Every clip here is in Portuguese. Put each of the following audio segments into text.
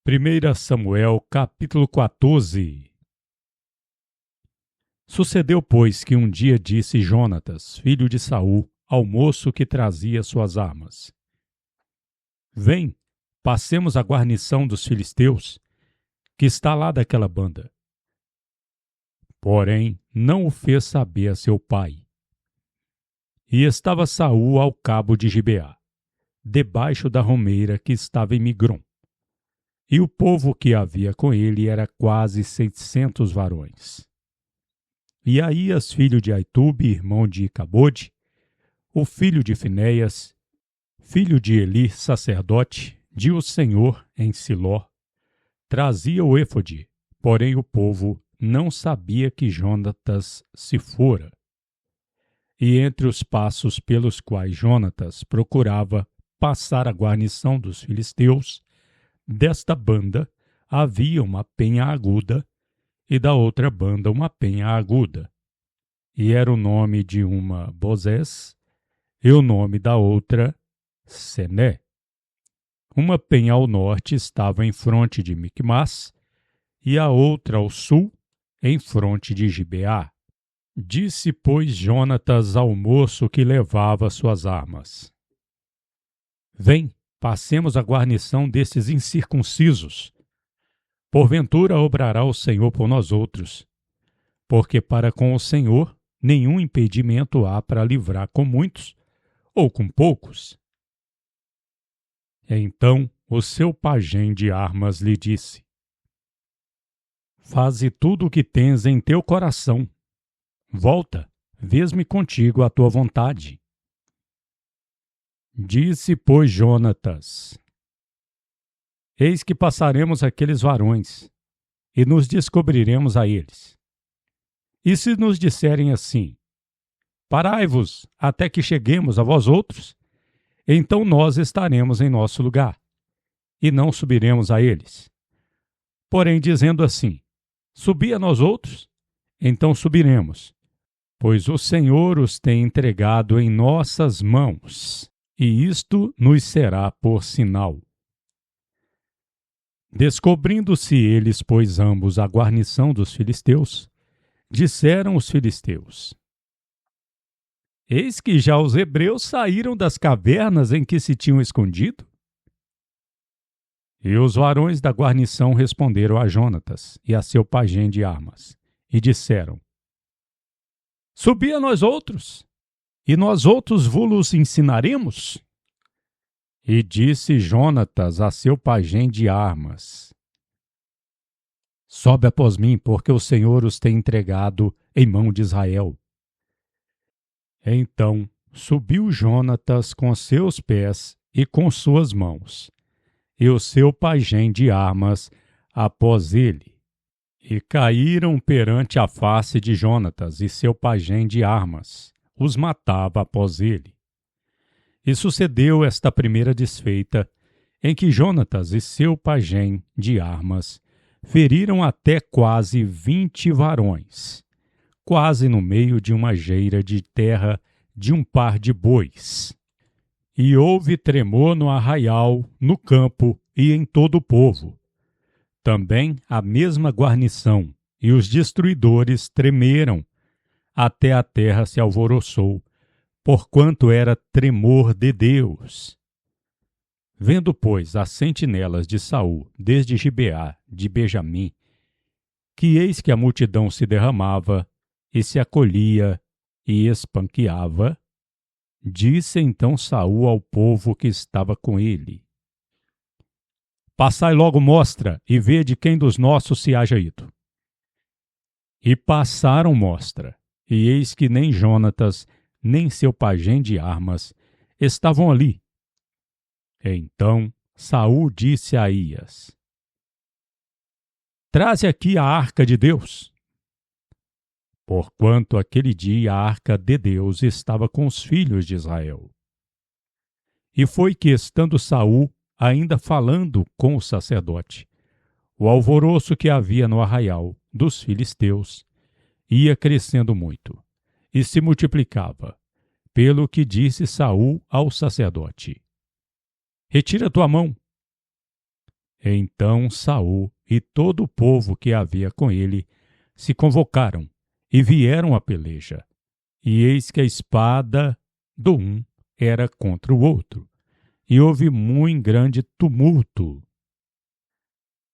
1 Samuel, capítulo 14. Sucedeu, pois, que um dia disse Jonatas, filho de Saul, ao moço que trazia suas armas: Vem, passemos a guarnição dos filisteus, que está lá daquela banda. Porém, não o fez saber a seu pai. E estava Saul ao cabo de Gibeá, debaixo da romeira que estava em Migrom. E o povo que havia com ele era quase 600 varões. E Aías, filho de Aitube, irmão de Icabode, o filho de Finéias, filho de Eli, sacerdote, de o Senhor em Siló, trazia o éfode, porém o povo não sabia que Jonatas se fora. E entre os passos pelos quais Jonatas procurava passar a guarnição dos filisteus, desta banda havia uma penha aguda, e da outra banda uma penha aguda. E era o nome de uma Bozés, e o nome da outra Sené. Uma penha ao norte estava em fronte de Micmas, e a outra ao sul, em fronte de Gibeá. Disse, pois, Jonatas ao moço que levava suas armas: Vem, passemos a guarnição destes incircuncisos. Porventura obrará o Senhor por nós outros, porque para com o Senhor nenhum impedimento há para livrar com muitos ou com poucos. Então o seu pajem de armas lhe disse: Faze tudo o que tens em teu coração. Volta, vês-me contigo à tua vontade. Disse, pois, Jonatas: Eis que passaremos aqueles varões, e nos descobriremos a eles. E se nos disserem assim: Parai-vos até que cheguemos a vós outros, então nós estaremos em nosso lugar, e não subiremos a eles. Porém, dizendo assim: Subi a nós outros, então subiremos, pois o Senhor os tem entregado em nossas mãos, e isto nos será por sinal. Descobrindo-se eles, pois, ambos a guarnição dos filisteus, disseram os filisteus: Eis que já os hebreus saíram das cavernas em que se tinham escondido? E os varões da guarnição responderam a Jonatas e a seu pajem de armas, e disseram: Subi a nós outros, e nós outros vos ensinaremos? E disse Jonatas a seu pajem de armas: Sobe após mim, porque o Senhor os tem entregado em mão de Israel. Então subiu Jonatas com seus pés e com suas mãos, e o seu pajem de armas após ele. E caíram perante a face de Jonatas, e seu pajem de armas os matava após ele. E sucedeu esta primeira desfeita, em que Jonatas e seu pajem de armas feriram até quase 20 varões, quase no meio de uma geira de terra de um par de bois. E houve tremor no arraial, no campo e em todo o povo. Também a mesma guarnição e os destruidores tremeram, até a terra se alvoroçou, porquanto era tremor de Deus. Vendo, pois, as sentinelas de Saul, desde Gibeá de Benjamim, que eis que a multidão se derramava, e se acolhia, e espanqueava, disse então Saul ao povo que estava com ele: Passai logo mostra, e vede quem dos nossos se haja ido. E passaram mostra, e eis que nem Jonatas, nem seu pajem de armas estavam ali. Então Saul disse a Aías: Traze aqui a arca de Deus. Porquanto aquele dia a arca de Deus estava com os filhos de Israel. E foi que, estando Saul ainda falando com o sacerdote, o alvoroço que havia no arraial dos filisteus ia crescendo muito, e se multiplicava, pelo que disse Saul ao sacerdote: Retira tua mão. Então Saul e todo o povo que havia com ele se convocaram e vieram à peleja. E eis que a espada do um era contra o outro, e houve muito grande tumulto.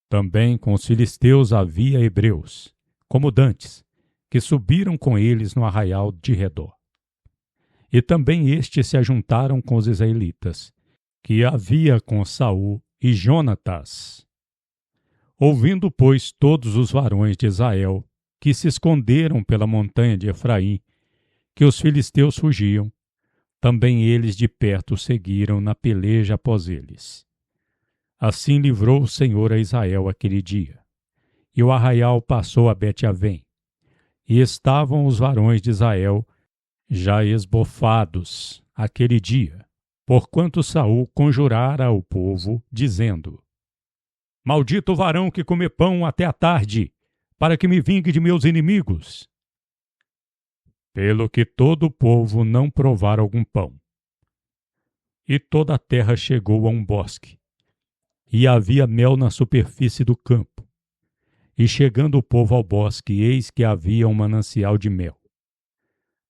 Também com os filisteus havia hebreus, como dantes, que subiram com eles no arraial de redor. E também estes se ajuntaram com os israelitas, que havia com Saul e Jonatas. Ouvindo, pois, todos os varões de Israel, que se esconderam pela montanha de Efraim, que os filisteus fugiam, também eles de perto seguiram na peleja após eles. Assim livrou o Senhor a Israel aquele dia. E o arraial passou a Bet-Avém. E estavam os varões de Israel já esbofados aquele dia, porquanto Saul conjurara ao povo, dizendo: Maldito o varão que come pão até a tarde, para que me vingue de meus inimigos. Pelo que todo o povo não provara algum pão. E toda a terra chegou a um bosque, e havia mel na superfície do campo. E chegando o povo ao bosque, eis que havia um manancial de mel.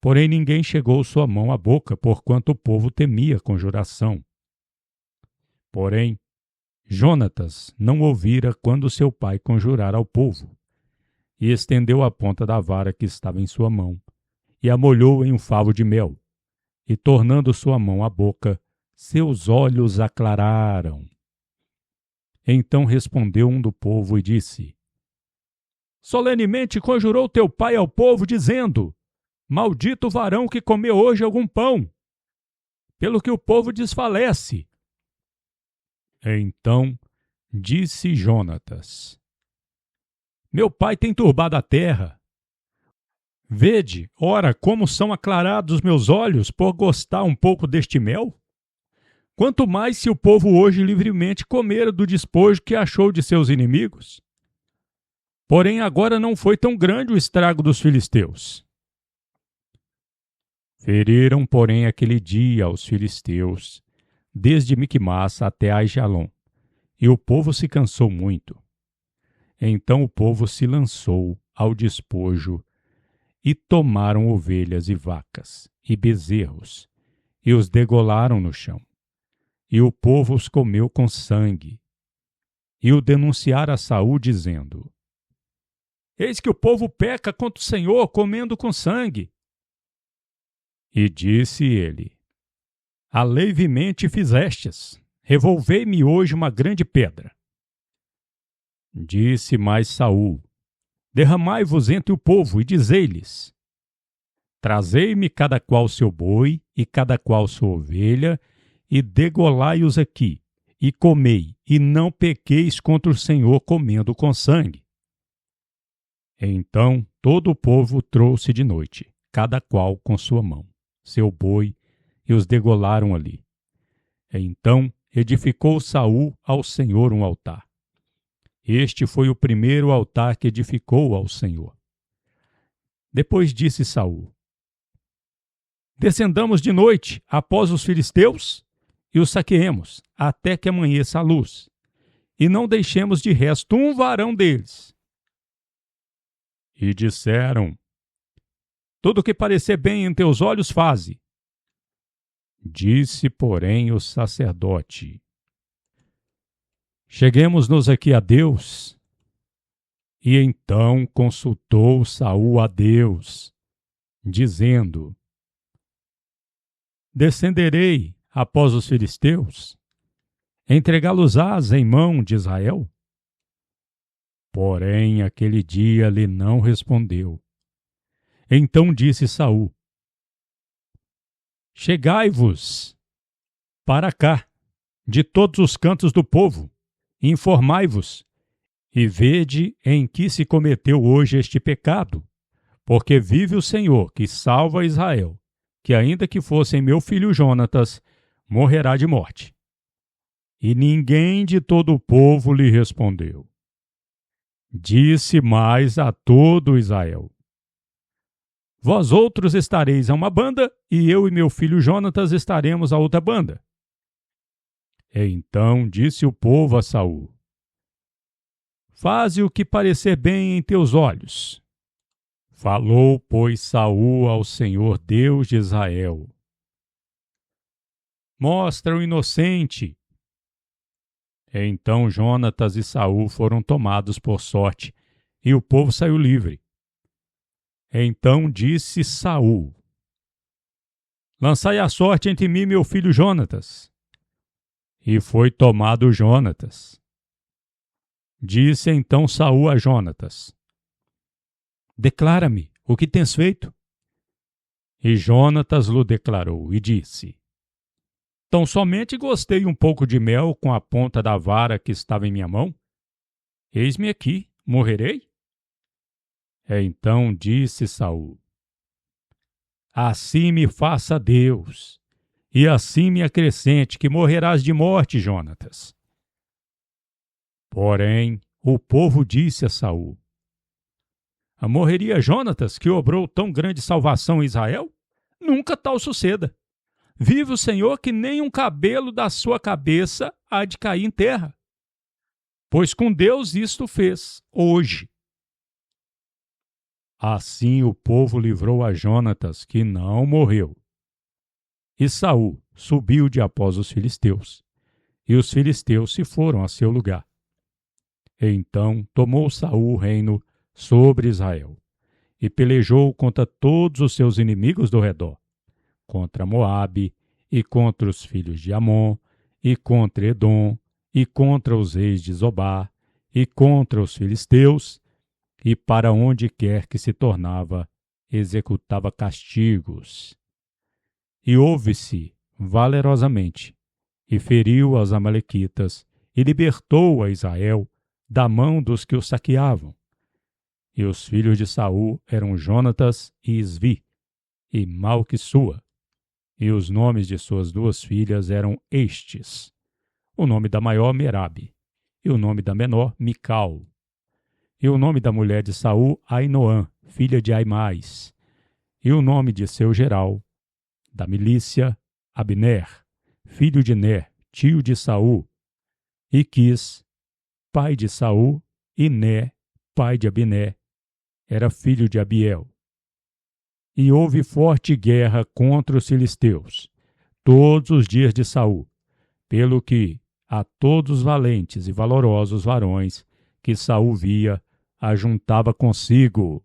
Porém ninguém chegou sua mão à boca, porquanto o povo temia a conjuração. Porém, Jonatas não ouvira quando seu pai conjurara ao povo, e estendeu a ponta da vara que estava em sua mão, e a molhou em um favo de mel, e tornando sua mão à boca, seus olhos aclararam. Então respondeu um do povo e disse: Solenemente conjurou teu pai ao povo, dizendo: Maldito o varão que comeu hoje algum pão, pelo que o povo desfalece. Então disse Jonatas: Meu pai tem turbado a terra. Vede, ora, como são aclarados meus olhos por gostar um pouco deste mel? Quanto mais se o povo hoje livremente comer do despojo que achou de seus inimigos. Porém agora não foi tão grande o estrago dos filisteus. Feriram, porém, aquele dia aos filisteus, desde Miquimás até Aijalon, e o povo se cansou muito. Então o povo se lançou ao despojo, e tomaram ovelhas e vacas, e bezerros, e os degolaram no chão. E o povo os comeu com sangue. E o denunciaram a Saul, dizendo: Eis que o povo peca contra o Senhor, comendo com sangue. E disse ele: Aleivemente fizestes, revolvei-me hoje uma grande pedra. Disse mais Saul: Derramai-vos entre o povo e dizei-lhes: Trazei-me cada qual seu boi e cada qual sua ovelha, e degolai-os aqui, e comei, e não pequeis contra o Senhor comendo com sangue. Então todo o povo trouxe de noite, cada qual com sua mão, seu boi, e os degolaram ali. Então edificou Saul ao Senhor um altar. Este foi o primeiro altar que edificou ao Senhor. Depois disse Saul: Descendamos de noite após os filisteus e os saqueemos até que amanheça a luz, e não deixemos de resto um varão deles. E disseram: Tudo o que parecer bem em teus olhos faze. Disse, porém, o sacerdote: Cheguemos-nos aqui a Deus. E então consultou Saul a Deus, dizendo: Descenderei após os filisteus? Entregá-los-ás em mão de Israel? Porém, aquele dia lhe não respondeu. Então disse Saul: Chegai-vos para cá, de todos os cantos do povo, e informai-vos, e vede em que se cometeu hoje este pecado, porque vive o Senhor que salva Israel, que ainda que fosse meu filho Jonatas, morrerá de morte. E ninguém de todo o povo lhe respondeu. Disse mais a todo Israel: Vós outros estareis a uma banda, e eu e meu filho Jonatas estaremos a outra banda. Então disse o povo a Saul: Faze o que parecer bem em teus olhos. Falou, pois, Saul ao Senhor Deus de Israel: Mostra o inocente. Então Jonatas e Saul foram tomados por sorte, e o povo saiu livre. Então disse Saul: Lançai a sorte entre mim e meu filho Jonatas. E foi tomado Jonatas. Disse então Saul a Jonatas: Declara-me o que tens feito. E Jonatas lhe declarou e disse: Tão somente gostei um pouco de mel com a ponta da vara que estava em minha mão. Eis-me aqui, morrerei? Então disse Saul: Assim me faça Deus, e assim me acrescente que morrerás de morte, Jonatas. Porém, o povo disse a Saul: Morreria Jonatas, que obrou tão grande salvação em Israel? Nunca tal suceda. Vive o Senhor que nem um cabelo da sua cabeça há de cair em terra. Pois com Deus isto fez, hoje. Assim o povo livrou a Jonatas, que não morreu. E Saul subiu de após os filisteus, e os filisteus se foram a seu lugar. Então tomou Saul o reino sobre Israel, e pelejou contra todos os seus inimigos do redor, contra Moabe, e contra os filhos de Amon, e contra Edom, e contra os reis de Zobá, e contra os filisteus, e para onde quer que se tornava, executava castigos. E houve-se valerosamente, e feriu aos amalequitas, e libertou a Israel da mão dos que o saqueavam. E os filhos de Saul eram Jonatas e Isvi, e Malquissua. E os nomes de suas duas filhas eram estes: o nome da maior, Merabe, e o nome da menor, Mical. E o nome da mulher de Saul, Ainoã, filha de Aimais. E o nome de seu geral, da milícia, Abner, filho de Ner, tio de Saul. E Quis, pai de Saul, e Ner, pai de Abner, era filho de Abiel. E houve forte guerra contra os filisteus, todos os dias de Saul, pelo que a todos os valentes e valorosos varões que Saul via, ajuntava consigo.